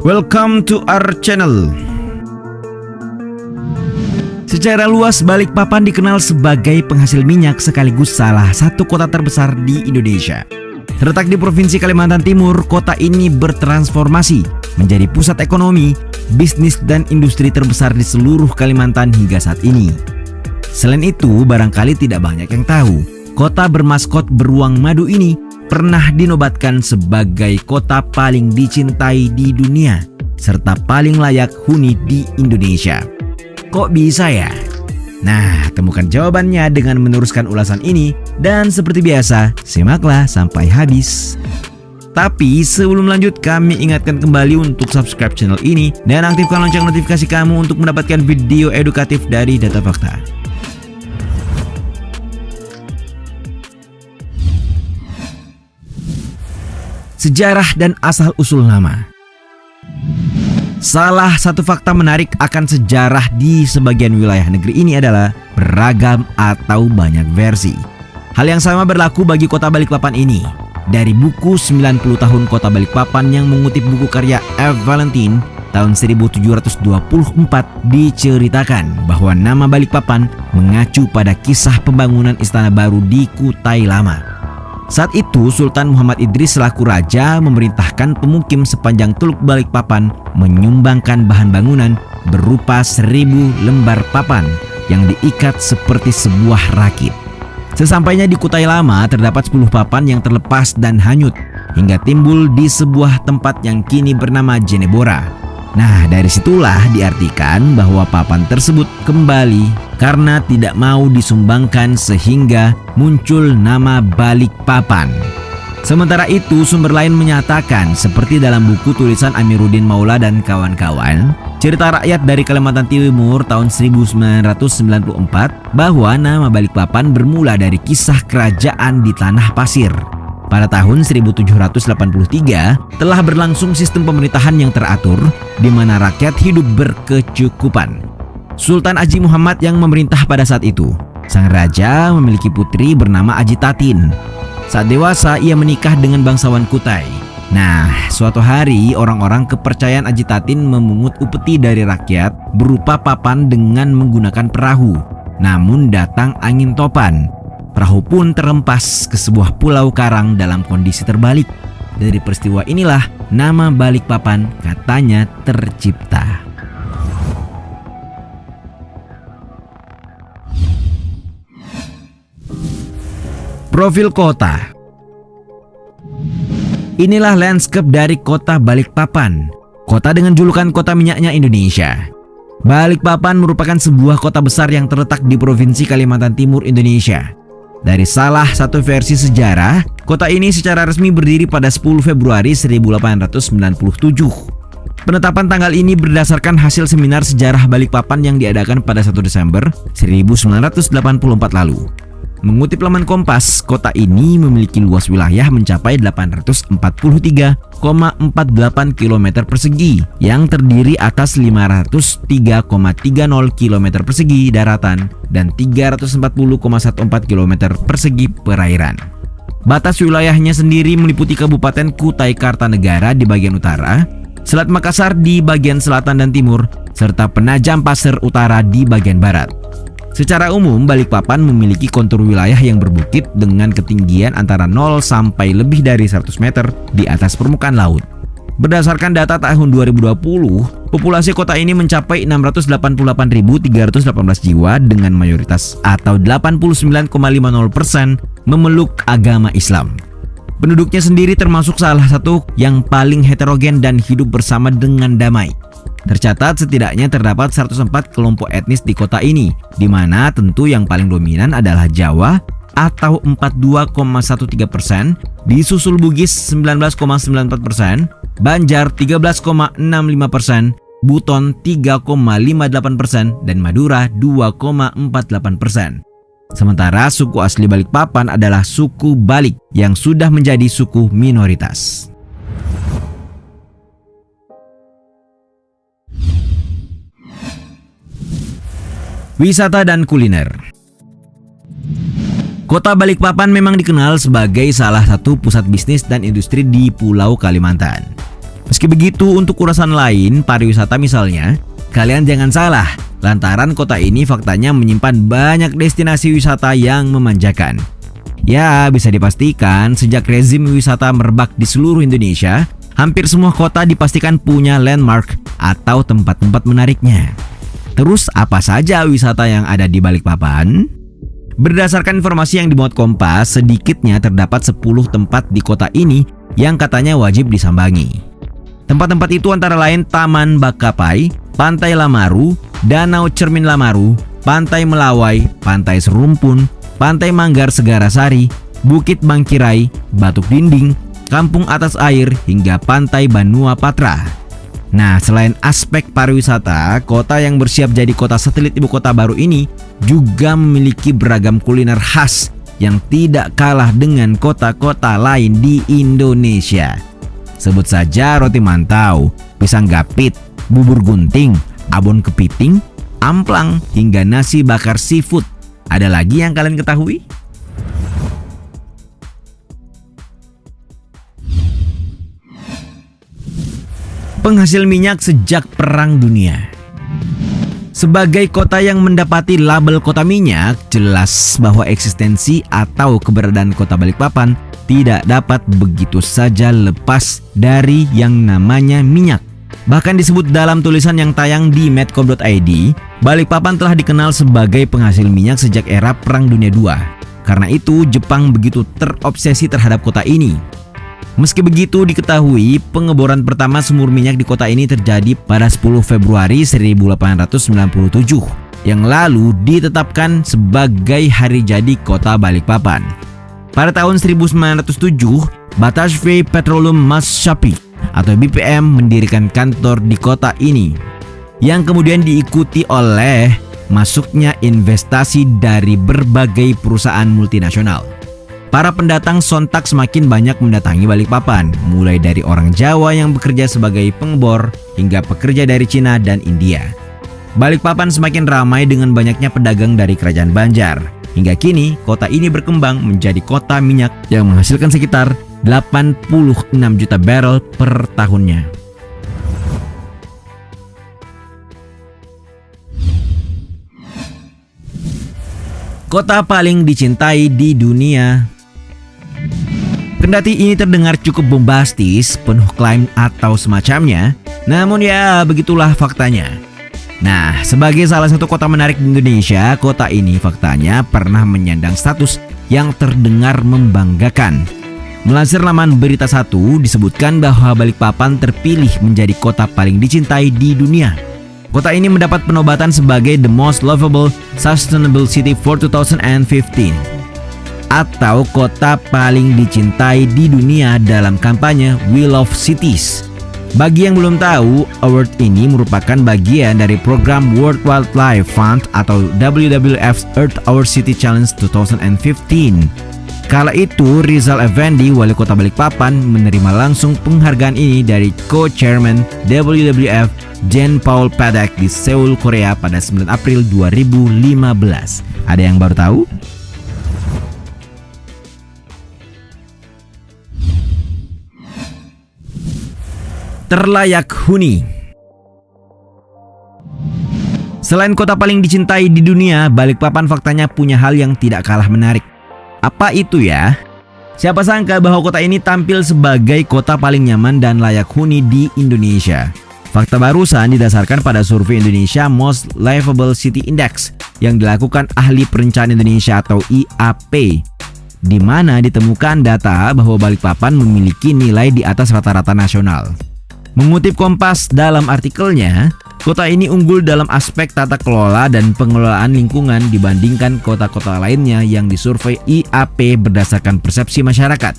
Welcome to our channel. Secara luas, Balikpapan dikenal sebagai penghasil minyak sekaligus salah satu kota terbesar di Indonesia. Terletak di Provinsi Kalimantan Timur, kota ini bertransformasi menjadi pusat ekonomi, bisnis, dan industri terbesar di seluruh Kalimantan hingga saat ini. Selain itu, barangkali tidak banyak yang tahu, kota bermaskot beruang madu ini pernah dinobatkan sebagai kota paling dicintai di dunia serta paling layak huni di Indonesia. Kok bisa ya? Nah, temukan jawabannya dengan meneruskan ulasan ini, dan seperti biasa, simaklah sampai habis. Tapi sebelum lanjut, kami ingatkan kembali untuk subscribe channel ini dan aktifkan lonceng notifikasi kamu untuk mendapatkan video edukatif dari Data Fakta. Sejarah dan asal-usul nama. Salah satu fakta menarik akan sejarah di sebagian wilayah negeri ini adalah beragam atau banyak versi. Hal yang sama berlaku bagi kota Balikpapan ini. Dari buku 90 tahun kota Balikpapan yang mengutip buku karya F. Valentine tahun 1724 diceritakan bahwa nama Balikpapan mengacu pada kisah pembangunan istana baru di Kutai Lama. Saat itu Sultan Muhammad Idris selaku raja memerintahkan pemukim sepanjang Teluk Balikpapan menyumbangkan bahan bangunan berupa 1000 lembar papan yang diikat seperti sebuah rakit. Sesampainya di Kutai Lama terdapat 10 papan yang terlepas dan hanyut hingga timbul di sebuah tempat yang kini bernama Jenebora. Nah, dari situlah diartikan bahwa papan tersebut kembali karena tidak mau disumbangkan sehingga muncul nama Balikpapan. Sementara itu, sumber lain menyatakan seperti dalam buku tulisan Amiruddin Maula dan kawan-kawan, cerita rakyat dari Kalimantan Timur tahun 1994, bahwa nama Balikpapan bermula dari kisah kerajaan di Tanah Pasir. Pada tahun 1783 telah berlangsung sistem pemerintahan yang teratur di mana rakyat hidup berkecukupan. Sultan Aji Muhammad yang memerintah pada saat itu. Sang raja memiliki putri bernama Aji Tatin. Saat dewasa ia menikah dengan bangsawan Kutai. Nah, suatu hari orang-orang kepercayaan Aji Tatin memungut upeti dari rakyat berupa papan dengan menggunakan perahu. Namun datang angin topan. Perahu pun terhempas ke sebuah pulau karang dalam kondisi terbalik. Dari peristiwa inilah nama Balikpapan katanya tercipta. Profil kota. Inilah landscape dari kota Balikpapan, kota dengan julukan kota minyaknya Indonesia. Balikpapan merupakan sebuah kota besar yang terletak di Provinsi Kalimantan Timur, Indonesia. Dari salah satu versi sejarah, kota ini secara resmi berdiri pada 10 Februari 1897. Penetapan tanggal ini berdasarkan hasil seminar sejarah Balikpapan yang diadakan pada 1 Desember 1984 lalu. Mengutip laman Kompas, kota ini memiliki luas wilayah mencapai 843,48 km persegi yang terdiri atas 503,30 km persegi daratan dan 340,14 km persegi perairan. Batas wilayahnya sendiri meliputi Kabupaten Kutai Kartanegara di bagian utara, Selat Makassar di bagian selatan dan timur, serta Penajam Pasir Utara di bagian barat. Secara umum, Balikpapan memiliki kontur wilayah yang berbukit dengan ketinggian antara 0 sampai lebih dari 100 meter di atas permukaan laut. Berdasarkan data tahun 2020, populasi kota ini mencapai 688.318 jiwa dengan mayoritas atau 89,50% memeluk agama Islam. Penduduknya sendiri termasuk salah satu yang paling heterogen dan hidup bersama dengan damai. Tercatat setidaknya terdapat 104 kelompok etnis di kota ini, di mana tentu yang paling dominan adalah Jawa atau 42,13%, disusul Bugis 19,94%, Banjar 13,65%, Buton 3,58% dan Madura 2,48%. Sementara suku asli Balikpapan adalah suku Balik yang sudah menjadi suku minoritas. Wisata dan kuliner. Kota Balikpapan memang dikenal sebagai salah satu pusat bisnis dan industri di Pulau Kalimantan. Meski begitu, untuk urusan lain, pariwisata misalnya, kalian jangan salah, lantaran kota ini faktanya menyimpan banyak destinasi wisata yang memanjakan. Ya, bisa dipastikan sejak rezim wisata merebak di seluruh Indonesia, hampir semua kota dipastikan punya landmark atau tempat-tempat menariknya. Terus apa saja wisata yang ada di Balikpapan? Berdasarkan informasi yang dimuat Kompas, sedikitnya terdapat 10 tempat di kota ini yang katanya wajib disambangi. Tempat-tempat itu antara lain Taman Bakapai, Pantai Lamaru, Danau Cermin Lamaru, Pantai Melawai, Pantai Serumpun, Pantai Manggar Segarasari, Bukit Bangkirai, Batuk Dinding, Kampung Atas Air, hingga Pantai Banua Patra. Nah, selain aspek pariwisata, kota yang bersiap jadi kota satelit ibu kota baru ini juga memiliki beragam kuliner khas yang tidak kalah dengan kota-kota lain di Indonesia. Sebut saja roti mantau, pisang gapit, bubur gunting, abon kepiting, amplang, hingga nasi bakar seafood. Ada lagi yang kalian ketahui? Penghasil minyak sejak Perang Dunia. Sebagai kota yang mendapati label kota minyak, jelas bahwa eksistensi atau keberadaan kota Balikpapan tidak dapat begitu saja lepas dari yang namanya minyak. Bahkan disebut dalam tulisan yang tayang di medcom.id, Balikpapan telah dikenal sebagai penghasil minyak sejak era Perang Dunia II. Karena itu, Jepang begitu terobsesi terhadap kota ini. Meski begitu, diketahui pengeboran pertama sumur minyak di kota ini terjadi pada 10 Februari 1897 yang lalu ditetapkan sebagai hari jadi kota Balikpapan. Pada tahun 1907, Batavia Petroleum Maatschappiij atau BPM mendirikan kantor di kota ini, yang kemudian diikuti oleh masuknya investasi dari berbagai perusahaan multinasional. Para pendatang sontak semakin banyak mendatangi Balikpapan, mulai dari orang Jawa yang bekerja sebagai pengebor hingga pekerja dari Cina dan India. Balikpapan semakin ramai dengan banyaknya pedagang dari Kerajaan Banjar. Hingga kini, kota ini berkembang menjadi kota minyak yang menghasilkan sekitar 86 juta barrel per tahunnya. Kota paling dicintai di dunia. Kendati ini terdengar cukup bombastis, penuh klaim atau semacamnya, namun ya begitulah faktanya. Nah, sebagai salah satu kota menarik di Indonesia, kota ini faktanya pernah menyandang status yang terdengar membanggakan. Melansir laman Berita 1, disebutkan bahwa Balikpapan terpilih menjadi kota paling dicintai di dunia. Kota ini mendapat penobatan sebagai The Most Lovable Sustainable City for 2015. Atau kota paling dicintai di dunia dalam kampanye We Love Cities. Bagi yang belum tahu, award ini merupakan bagian dari program World Wildlife Fund atau WWF's Earth Our City Challenge 2015. Kala itu, Rizal Effendi, wali kota Balikpapan, menerima langsung penghargaan ini dari co-chairman WWF Jean Paul Paddock di Seoul, Korea pada 9 April 2015. Ada yang baru tahu? Terlayak huni. Selain kota paling dicintai di dunia, Balikpapan faktanya punya hal yang tidak kalah menarik. Apa itu ya? Siapa sangka bahwa kota ini tampil sebagai kota paling nyaman dan layak huni di Indonesia. Fakta barusan didasarkan pada survei Indonesia Most Livable City Index yang dilakukan ahli perencanaan Indonesia atau IAP, di mana ditemukan data bahwa Balikpapan memiliki nilai di atas rata-rata nasional. Mengutip Kompas dalam artikelnya, kota ini unggul dalam aspek tata kelola dan pengelolaan lingkungan dibandingkan kota-kota lainnya yang disurvei IAP berdasarkan persepsi masyarakat.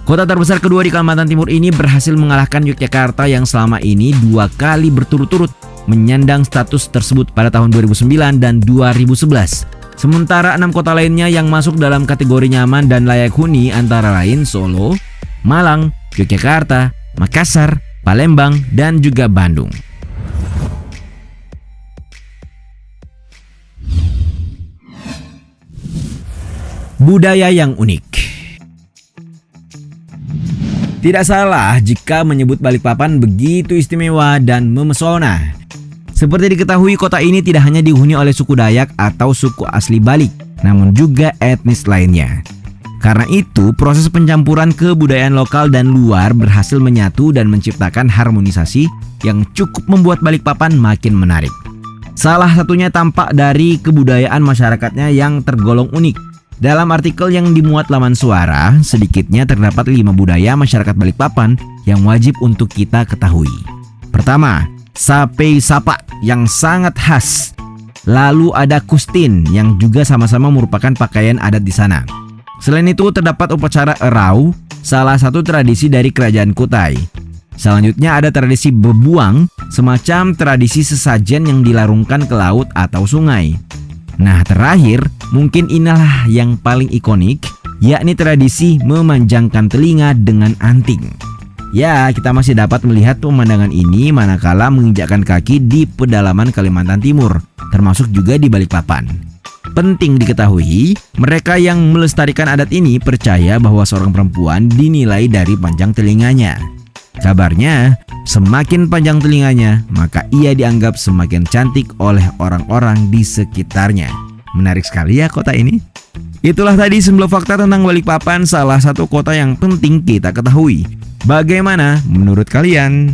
Kota terbesar kedua di Kalimantan Timur ini berhasil mengalahkan Yogyakarta yang selama ini 2 kali berturut-turut menyandang status tersebut pada tahun 2009 dan 2011. Sementara 6 kota lainnya yang masuk dalam kategori nyaman dan layak huni antara lain Solo, Malang, Yogyakarta, Makassar, Palembang, dan juga Bandung. Budaya yang unik. Tidak salah jika menyebut Balikpapan begitu istimewa dan memesona. Seperti diketahui, kota ini tidak hanya dihuni oleh suku Dayak atau suku asli Balik, namun juga etnis lainnya. Karena itu, proses pencampuran kebudayaan lokal dan luar berhasil menyatu dan menciptakan harmonisasi yang cukup membuat Balikpapan makin menarik. Salah satunya tampak dari kebudayaan masyarakatnya yang tergolong unik. Dalam artikel yang dimuat laman Suara, sedikitnya terdapat 5 budaya masyarakat Balikpapan yang wajib untuk kita ketahui. Pertama, Sape Sapa yang sangat khas. Lalu ada Kustin yang juga sama-sama merupakan pakaian adat di sana. Selain itu terdapat upacara Erau, salah satu tradisi dari kerajaan Kutai. Selanjutnya ada tradisi Bebuang, semacam tradisi sesajen yang dilarungkan ke laut atau sungai. Nah, terakhir, mungkin inilah yang paling ikonik, yakni tradisi memanjangkan telinga dengan anting. Ya, kita masih dapat melihat pemandangan ini manakala menginjakkan kaki di pedalaman Kalimantan Timur, termasuk juga di Balikpapan. Penting diketahui, mereka yang melestarikan adat ini percaya bahwa seorang perempuan dinilai dari panjang telinganya. Kabarnya, semakin panjang telinganya, maka ia dianggap semakin cantik oleh orang-orang di sekitarnya. Menarik sekali ya kota ini. Itulah tadi 9 fakta tentang Balikpapan, salah satu kota yang penting kita ketahui. Bagaimana menurut kalian?